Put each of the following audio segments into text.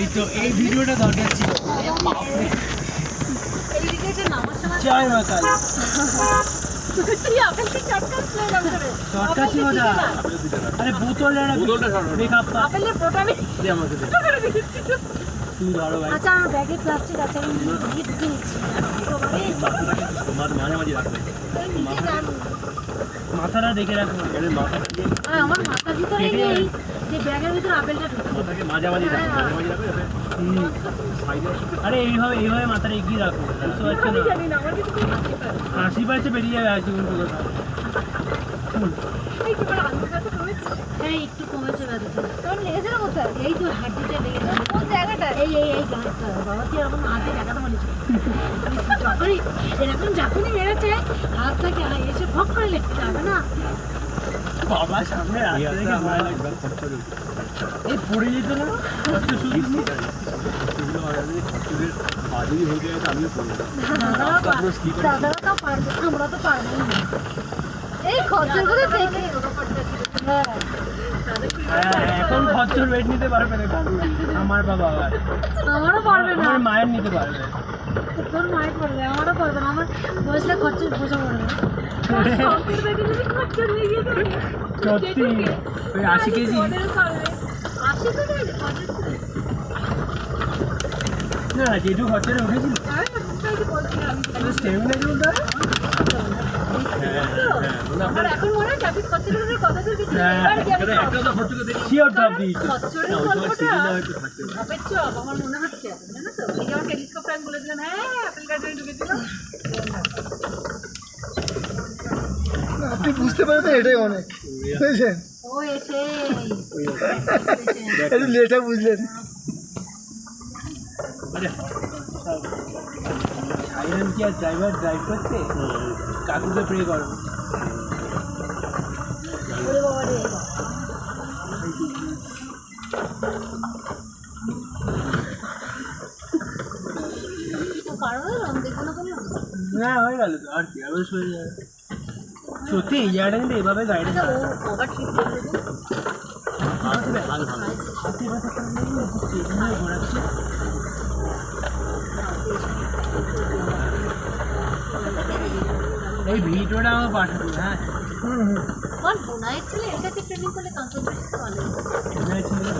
এই তো এই ভিডিওটা দরকার ছিল। জয় মা কালী। চটকাচ্ছি মজা। আরে বোতল তুই ধরো ভাই। আচ্ছা আমার ব্যাগে প্লাস্টিক আছে, আমি ঢুকে নিচ্ছি। মাঝামাঝি রাখবে, মাথাটা দেখে রাখো। আমার মাথার ভিতরে নেই যে ব্যাগের ভিতরে আপেলটা ঢুকে মাঝামাঝি রাখবে। আরে এইভাবে এইভাবে মাথাটা এগিয়ে রাখো, বুঝতে পারছো না? হাসি পাচ্ছে বেরিয়ে যাবে হাসি বলতে কথা। হ্যাঁ একটু কমেছে ব্যথাটা। তোর লেগেছে না কোথায়? এই তো হাঁটুতে লেগেছে। কোন জায়গাটা? এই এই এই গাঁটটা। বাবা তুই এরকম হাতে দেখাতে পারিস? যখনই মেরেছে হাতটাকে এসে ফক করে লেগে যাবে না। বাবা সামনে এই পড়ে যেত না কত সুন্দর। আমরা তো পারবো না। এই খরচগুলো দেখে এখন খরচর ওয়েট নিতে পারবে না আমার বাবা, আমারও পারবে না। আমার মায়ের নিতে পারবে, তোর মায়ের পারবে, আমারও পারবে না। আমার বসলে খরচর বোঝা পড়বে। সত্যি ওই 80 কেজি না যেটু খরচরে উঠেছিল এখন মনে হয় ট্রাফিক খরচের কথা আমার মনে হচ্ছে জানো তো, এই যেমন টেলিস্কোপ টাইম বলেছিলাম, হ্যাঁ অ্যাপেল গার্ডেনে ঢুকেছিলাম। আপনি বুঝতে পারবেন এটাই অনেক, বুঝলেন? ও এসে একটু লেটে বুঝলেন। সাইরেন কি আর ড্রাইভার ড্রাইভ করছে, কাকুকে প্রে করো। না হয়ে গেল তো আর কি, আবার শুয়ে যাবে। সত্যি এই জায়গাটা কিন্তু এভাবে গাড়ি ঘোরাচ্ছে। এই ভিডিওটা আমার পাঠাবো। হ্যাঁ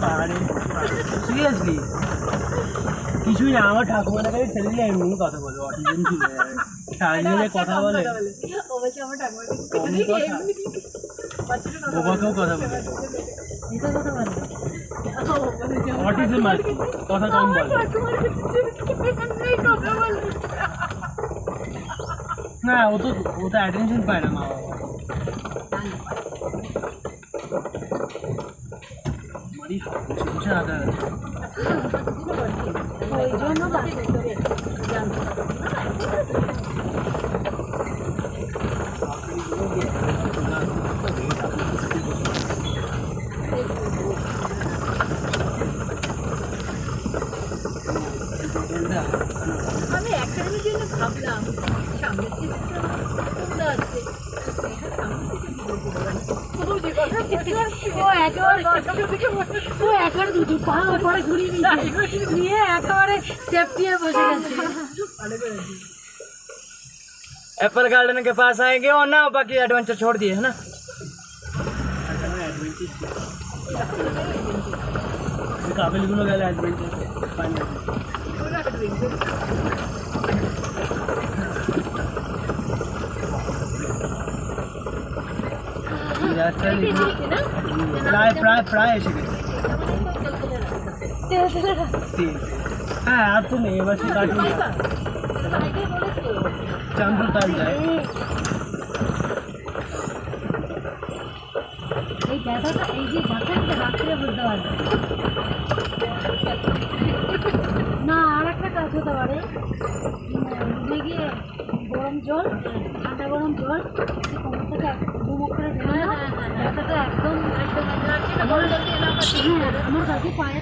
পাহাড়ে সিরিয়াসলি কিছুই না, আমার ঠাকুমার কাছে ছেলে দিলে এমনি কথা বলবো, অটিজম ছিল সারাদিনে কথা বলে, বাবাকেও কথা বলে, অটিজম আর কথা কম বলে না। ও তো অ্যাটেনশন পায় না মা বাবা। বসে আদা আমি একসাথে জন্য ভাবলাম সামনের থেকে আছে ও একবার দুটো পা উপরে ঘুরিয়ে নিয়ে একেবারে সেফটি বসে গেছে। एप्पल गार्डन के पास आएंगे और ना बाकी एडवेंचर छोड़ दिए है ना। काबिल गुलो गया एडवेंचर প্রায় প্রায় প্রায় এসে গেছে। হ্যাঁ আর তো নেই, এবার সে কাটুন চাঁদপুর তাল যায়। এই ব্যথাটা এই যে ব্যথাটা রাত্রে বুঝতে পারবে না। আর একটা কাজ হতে পারে, গিয়ে গরম জল ঠান্ডা গরম জল কোমর থেকে দুমুখ করে ব্যথাটা একদম আমার কাছে পায়ে